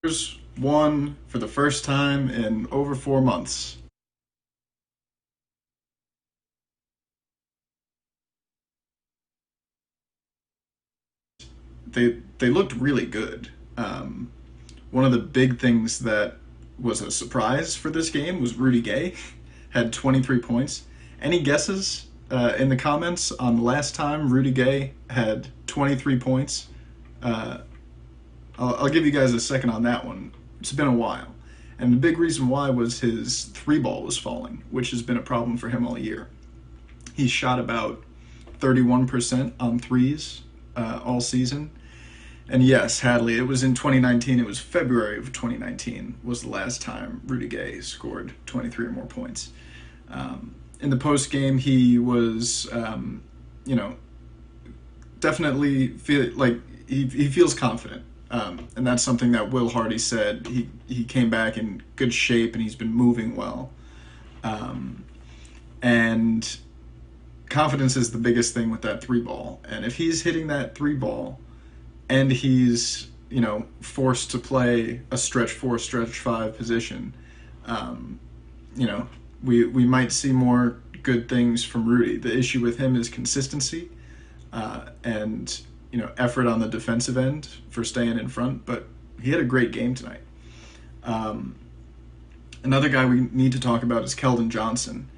Spurs won for the first time in over 4 months. They looked really good. One of the big things that was a surprise for this game was Rudy Gay had 23 points. Any guesses in the comments on the last time Rudy Gay had 23 points? Uh, I'll give you guys a second on that one. It's been a while. And the big reason why was his three ball was falling, which has been a problem for him all year. He shot about 31% on threes all season. And yes, Hadley, it was in 2019, it was February of 2019 was the last time Rudy Gay scored 23 or more points. In the post game, he was, you know, definitely feel like he feels confident. And that's something that Will Hardy said. He came back in good shape and he's been moving well. And confidence is the biggest thing with that three ball. And if he's hitting that three ball and he's, forced to play a stretch four, stretch five position, um, we might see more good things from Rudy. The issue with him is consistency and effort on the defensive end for staying in front. But he had a great game tonight. Another guy we need to talk about is Keldon Johnson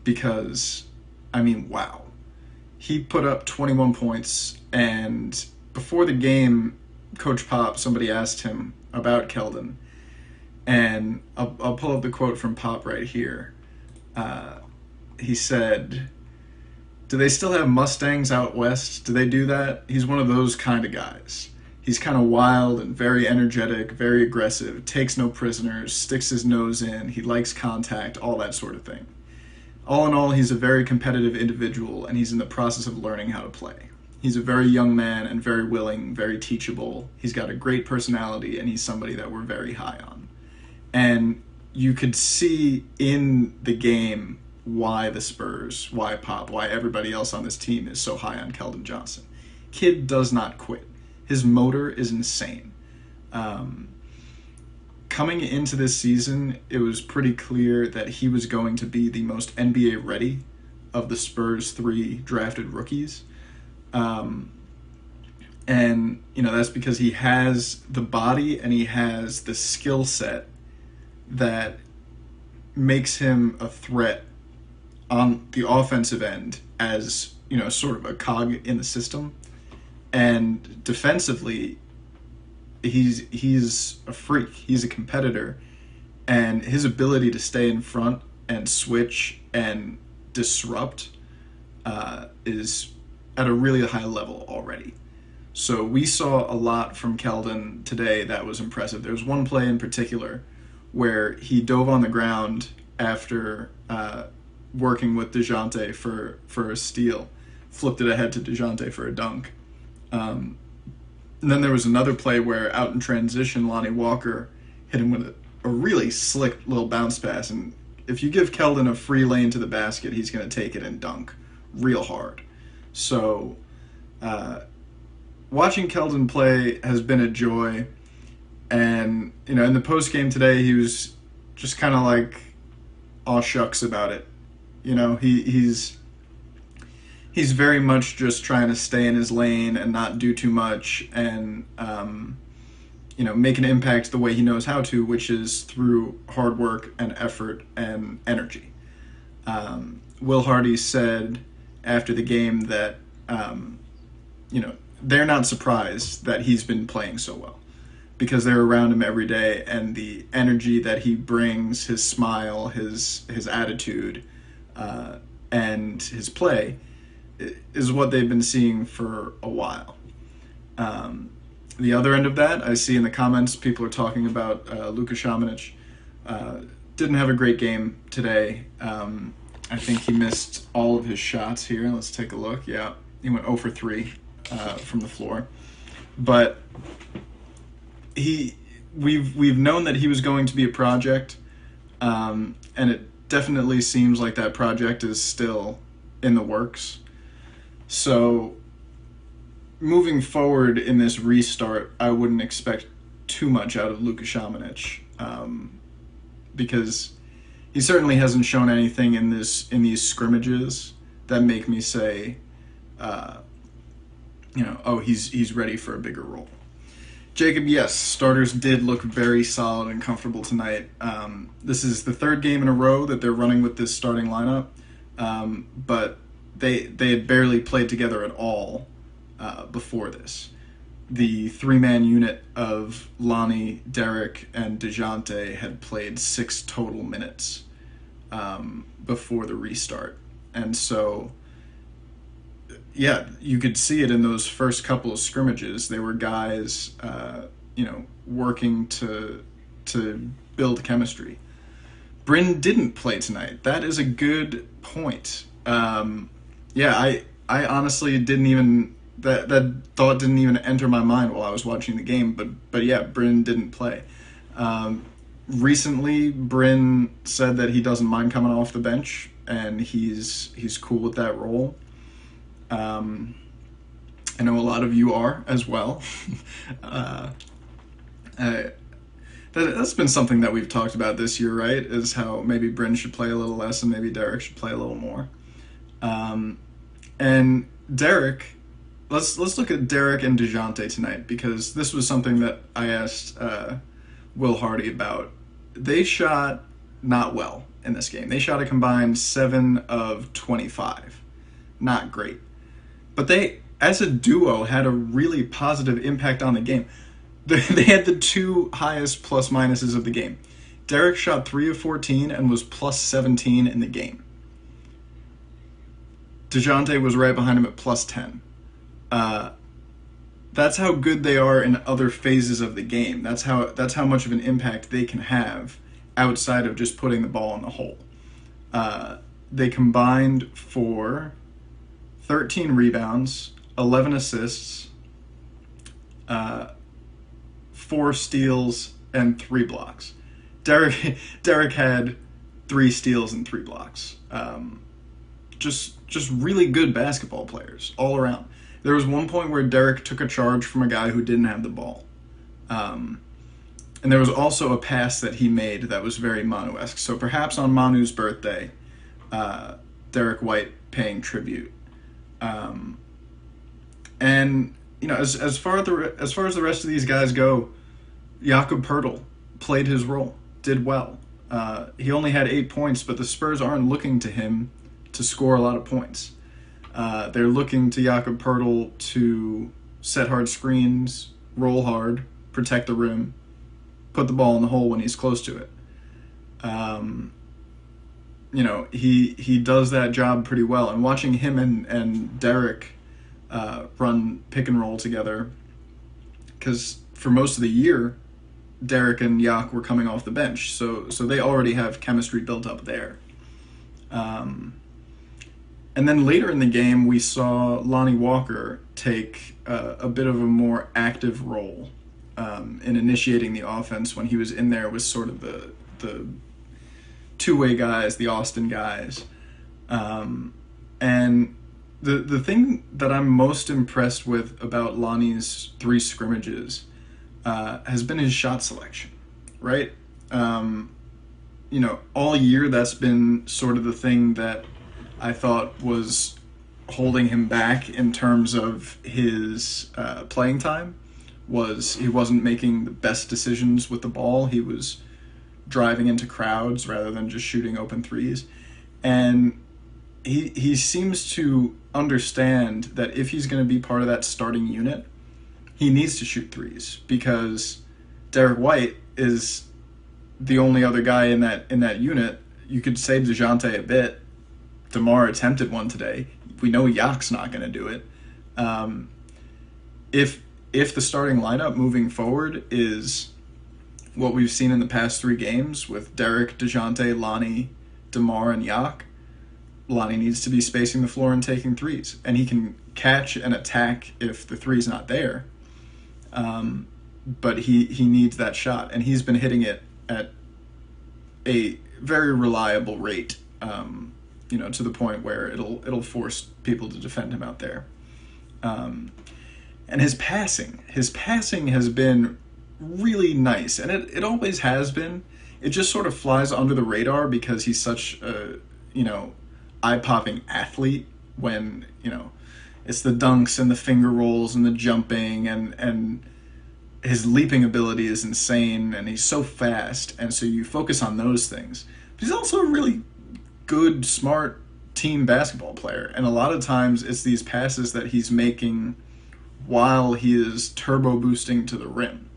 because, wow. He put up 21 points, and before the game, Coach Pop, somebody asked him about Keldon, and I'll pull up the quote from Pop right here. He said, "Do they still have Mustangs out west? Do they do that?" He's one of those kind of guys. He's kind of wild and very energetic, very aggressive, takes no prisoners, sticks his nose in, he likes contact, all that sort of thing. All in all, he's a very competitive individual, and he's in the process of learning how to play. He's a very young man and very willing, very teachable. He's got a great personality, and he's somebody that we're very high on. And you could see in the game why the Spurs, why Pop, why everybody else on this team is so high on Keldon Johnson. Kid does not quit. His motor is insane. Coming into this season, it was pretty clear that he was going to be the most NBA ready of the Spurs 3 drafted rookies. And, that's because he has the body and he has the skill set that makes him a threat on the offensive end as, sort of a cog in the system. And defensively, he's a freak. He's a competitor, and his ability to stay in front and switch and disrupt is at a really high level already. So we saw a lot from Keldon today that was impressive. There was one play in particular where he dove on the ground after working with DeJounte for a steal, flipped it ahead to DeJounte for a dunk. And then there was another play where out in transition, Lonnie Walker hit him with a really slick little bounce pass. And if you give Keldon a free lane to the basket, he's going to take it and dunk real hard. So watching Keldon play has been a joy. And, in the post game today, he was just kind of like aw shucks about it. He's very much just trying to stay in his lane and not do too much and, make an impact the way he knows how to, which is through hard work and effort and energy. Will Hardy said after the game that, they're not surprised that he's been playing so well because they're around him every day, and the energy that he brings, his smile, his attitude, and his play is what they've been seeing for a while. The other end of that, I see in the comments, people are talking about Luka Šamanić. Didn't have a great game today. I think he missed all of his shots here. Let's take a look. Yeah, he went 0 for 3 from the floor. But we've known that he was going to be a project, and it definitely seems like that project is still in the works. So moving forward in this restart, I wouldn't expect too much out of Luka Šamanić, because he certainly hasn't shown anything in these scrimmages that make me say, oh, he's ready for a bigger role. Jacob, yes, starters did look very solid and comfortable tonight. This is the third game in a row that they're running with this starting lineup, but they had barely played together at all before this. The three-man unit of Lonnie, Derek, and DeJounte had played 6 total minutes before the restart. And so, yeah, you could see it in those first couple of scrimmages. They were guys, working to build chemistry. Bryn didn't play tonight. That is a good point. I honestly didn't even... That thought didn't even enter my mind while I was watching the game, but yeah, Bryn didn't play. Recently, Bryn said that he doesn't mind coming off the bench, and he's cool with that role. I know a lot of you are as well. That's been something that we've talked about this year, right? Is how maybe Bryn should play a little less and maybe Derek should play a little more. And Derek... Let's look at Derek and DeJounte tonight, because this was something that I asked Will Hardy about. They shot not well in this game. They shot a combined 7 of 25. Not great. But they, as a duo, had a really positive impact on the game. They had the 2 highest plus minuses of the game. Derek shot 3 of 14 and was plus 17 in the game. DeJounte was right behind him at plus 10. That's how good they are in other phases of the game. That's how much of an impact they can have outside of just putting the ball in the hole. They combined for 13 rebounds, 11 assists, 4 steals, and 3 blocks. Derek had 3 steals and 3 blocks. Just really good basketball players all around. There was one point where Derek took a charge from a guy who didn't have the ball. And there was also a pass that he made that was very Manu-esque. So perhaps on Manu's birthday, Derek White paying tribute. And as far as the rest of these guys go, Jakob Poeltl played his role, did well. He only had 8 points, but the Spurs aren't looking to him to score a lot of points. They're looking to Jakob Poeltl to set hard screens, roll hard, protect the rim, put the ball in the hole when he's close to it. He does that job pretty well. And watching him and Derek run pick and roll together, because for most of the year, Derek and Jak were coming off the bench, so they already have chemistry built up there. And then later in the game, we saw Lonnie Walker take a bit of a more active role in initiating the offense when he was in there with sort of the two-way guys, the Austin guys. And the thing that I'm most impressed with about Lonnie's 3 scrimmages has been his shot selection, right? All year that's been sort of the thing that I thought was holding him back in terms of his playing time. He wasn't making the best decisions with the ball. He was driving into crowds rather than just shooting open threes. And he seems to understand that if he's going to be part of that starting unit, he needs to shoot threes, because Derek White is the only other guy in that unit. You could say DeJounte a bit. DeMar attempted one today. We know Jak's not going to do it. If the starting lineup moving forward is what we've seen in the past 3 games with Derek, DeJounte, Lonnie, DeMar, and Jak, Lonnie needs to be spacing the floor and taking threes. And he can catch and attack if the three's not there. But he needs that shot. And he's been hitting it at a very reliable rate, to the point where it'll force people to defend him out there. And his passing has been really nice, and it always has been. It just sort of flies under the radar because he's such a, eye-popping athlete when, it's the dunks and the finger rolls and the jumping, and his leaping ability is insane, and he's so fast, and so you focus on those things. But he's also a really good, smart team basketball player, and a lot of times it's these passes that he's making while he is turbo boosting to the rim.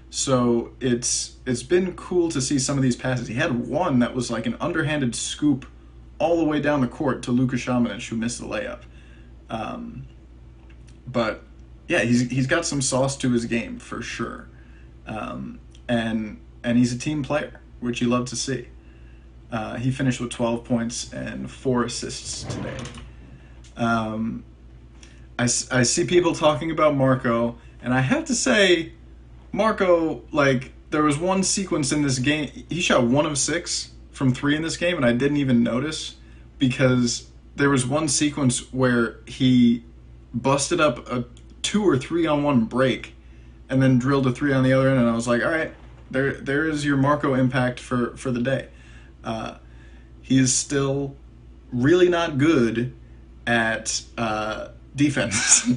So it's been cool to see some of these passes. He had one that was like an underhanded scoop all the way down the court to Luka Šamanić, who missed the layup. But yeah, he's got some sauce to his game for sure, and he's a team player, which you love to see. He finished with 12 points and 4 assists today. I see people talking about Marco, and I have to say, Marco, like, there was one sequence in this game, he shot 1 of 6 from 3 in this game, and I didn't even notice, because there was one sequence where he busted up a 2 or 3 on 1 break, and then drilled a 3 on the other end, and I was like, all right, there is your Marco impact for the day. He is still really not good at defense.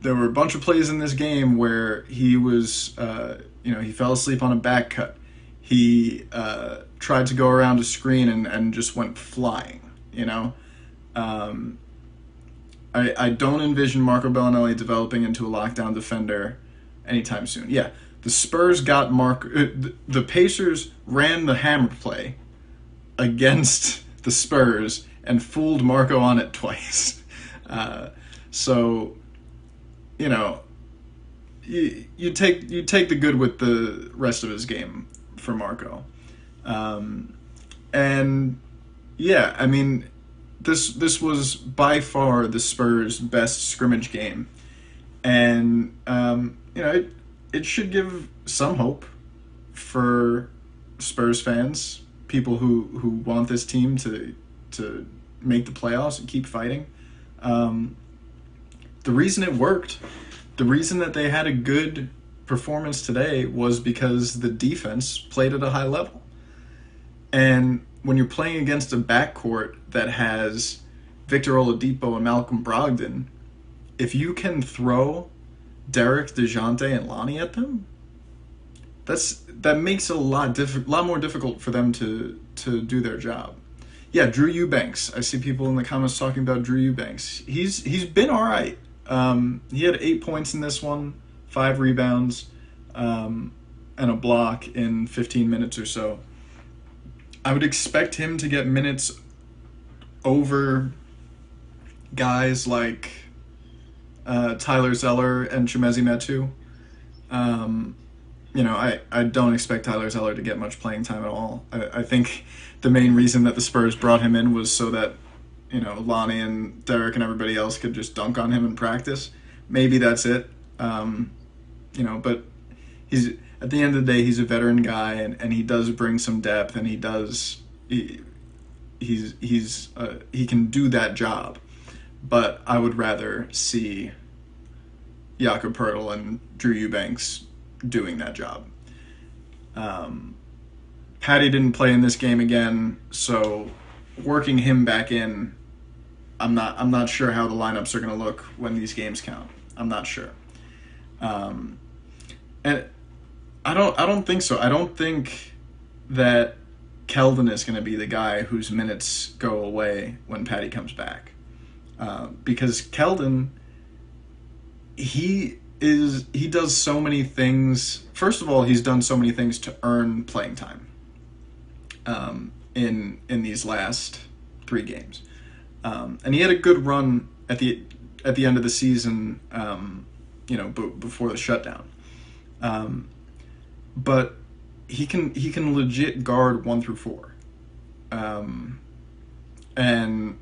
There were a bunch of plays in this game where he was, he fell asleep on a back cut. He tried to go around a screen and just went flying. I don't envision Marco Bellinelli developing into a lockdown defender anytime soon. Yeah, the Spurs got the Pacers ran the hammer play against the Spurs and fooled Marco on it twice. So, you take the good with the rest of his game for Marco. And yeah, I mean, this was by far the Spurs' best scrimmage game, and it should give some hope for Spurs fans, people who want this team to make the playoffs and keep fighting. The reason it worked, the reason that they had a good performance today, was because the defense played at a high level. And when you're playing against a backcourt that has Victor Oladipo and Malcolm Brogdon, if you can throw Derek, DeJounte, and Lonnie at them, that makes it a lot more difficult for them to do their job. Yeah, Drew Eubanks. I see people in the comments talking about Drew Eubanks. He's been all right. He had 8 points in this one, 5 rebounds, and a block in 15 minutes or so. I would expect him to get minutes over guys like Tyler Zeller and Chimezie Metu. I don't expect Tyler Zeller to get much playing time at all. I think the main reason that the Spurs brought him in was so that, Lonnie and Derek and everybody else could just dunk on him in practice. Maybe that's it. But he's, at the end of the day, he's a veteran guy, and he does bring some depth, and he can do that job. But I would rather see Jakob Poeltl and Drew Eubanks doing that job. Patty didn't play in this game again, so working him back in, I'm not sure how the lineups are going to look when these games count. I'm not sure. And I don't think so. I don't think that Keldon is going to be the guy whose minutes go away when Patty comes back. Because Keldon, he does so many things. First of all, he's done so many things to earn playing time in these last 3 games. And he had a good run at the end of the season, before the shutdown. But he can legit guard 1 through 4. And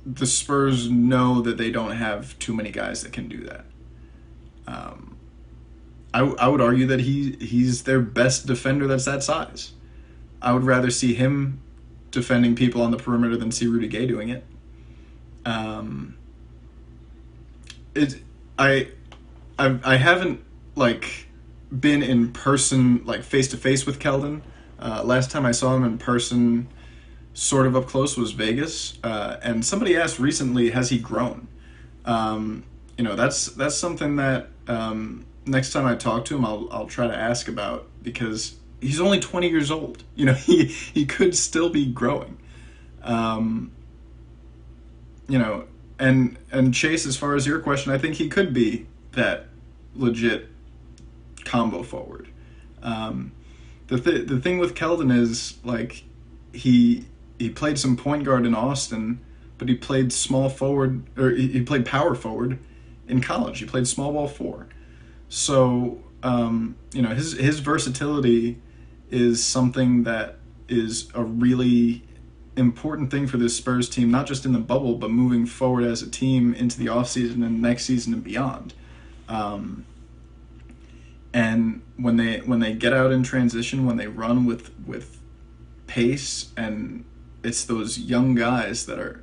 the Spurs know that they don't have too many guys that can do that. I would argue that he's their best defender that's that size. I would rather see him defending people on the perimeter than see Rudy Gay doing it. I I haven't like been in person, like face to face with Keldon. Last time I saw him in person, sort of up close, was Vegas. And somebody asked recently, has he grown? That's something that next time I talk to him, I'll try to ask about, because he's only 20 years old. He could still be growing. Um, and Chase, as far as your question, I think he could be that legit combo forward. Um, the thing with Keldon is, like, he played some point guard in Austin, but he played small forward, or he played power forward in college. He played small ball four. So his versatility is something that is a really important thing for this Spurs team, not just in the bubble, but moving forward as a team into the offseason and next season and beyond. And when they get out in transition, when they run with pace, and it's those young guys that are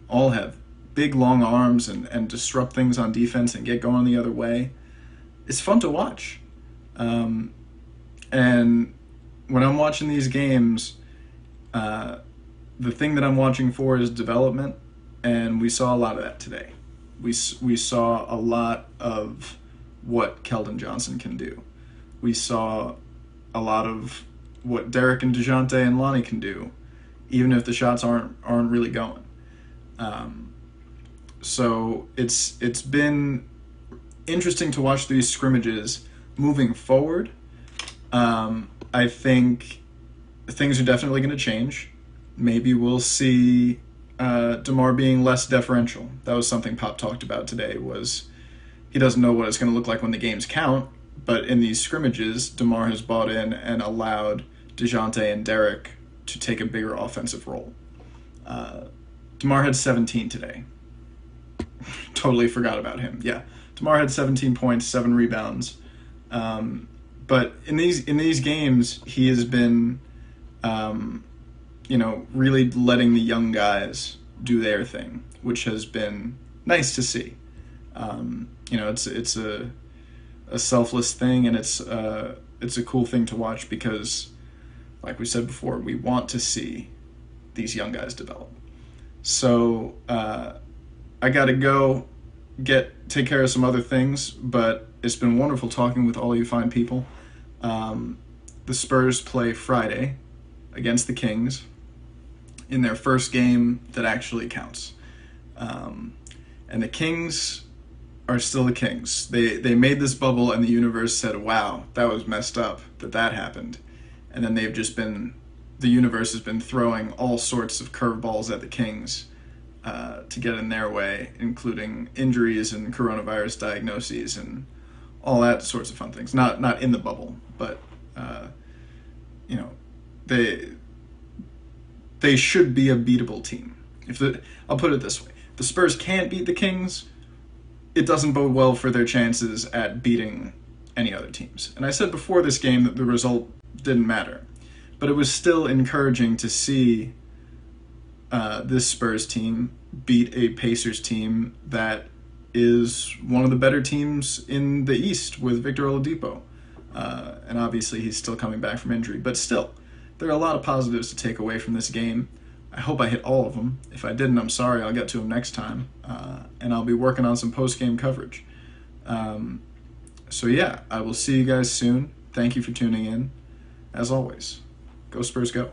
all have big long arms and disrupt things on defense and get going the other way, it's fun to watch. And when I'm watching these games, the thing that I'm watching for is development, and we saw a lot of that today. We saw a lot of what Keldon Johnson can do. We saw a lot of what Derek and DeJounte and Lonnie can do, even if the shots aren't really going. So it's been interesting to watch these scrimmages moving forward. I think things are definitely going to change. Maybe we'll see DeMar being less deferential. That was something Pop talked about today, was he doesn't know what it's going to look like when the games count, but in these scrimmages, DeMar has bought in and allowed DeJounte and Derek to take a bigger offensive role. DeMar had 17 today. Totally forgot about him. Yeah, DeMar had 17 points, 7 rebounds. But in these games, he has been, really letting the young guys do their thing, which has been nice to see. It's a selfless thing, and it's a cool thing to watch, because, like we said before, we want to see these young guys develop. So I gotta go take care of some other things, but it's been wonderful talking with all you fine people. The Spurs play Friday against the Kings in their first game that actually counts. And the Kings are still the Kings. They made this bubble, and the universe said, wow, that was messed up that happened. And then the universe has been throwing all sorts of curveballs at the Kings to get in their way, including injuries and coronavirus diagnoses and all that sorts of fun things. Not in the bubble, but they should be a beatable team. I'll put it this way: if the Spurs can't beat the Kings, it doesn't bode well for their chances at beating any other teams. And I said before this game that the result didn't matter, but it was still encouraging to see this Spurs team beat a Pacers team that is one of the better teams in the East with Victor Oladipo. And obviously he's still coming back from injury, but still, there are a lot of positives to take away from this game. I hope I hit all of them. If I didn't, I'm sorry. I'll get to them next time. And I'll be working on some post-game coverage. So yeah, I will see you guys soon. Thank you for tuning in. As always, go Spurs go.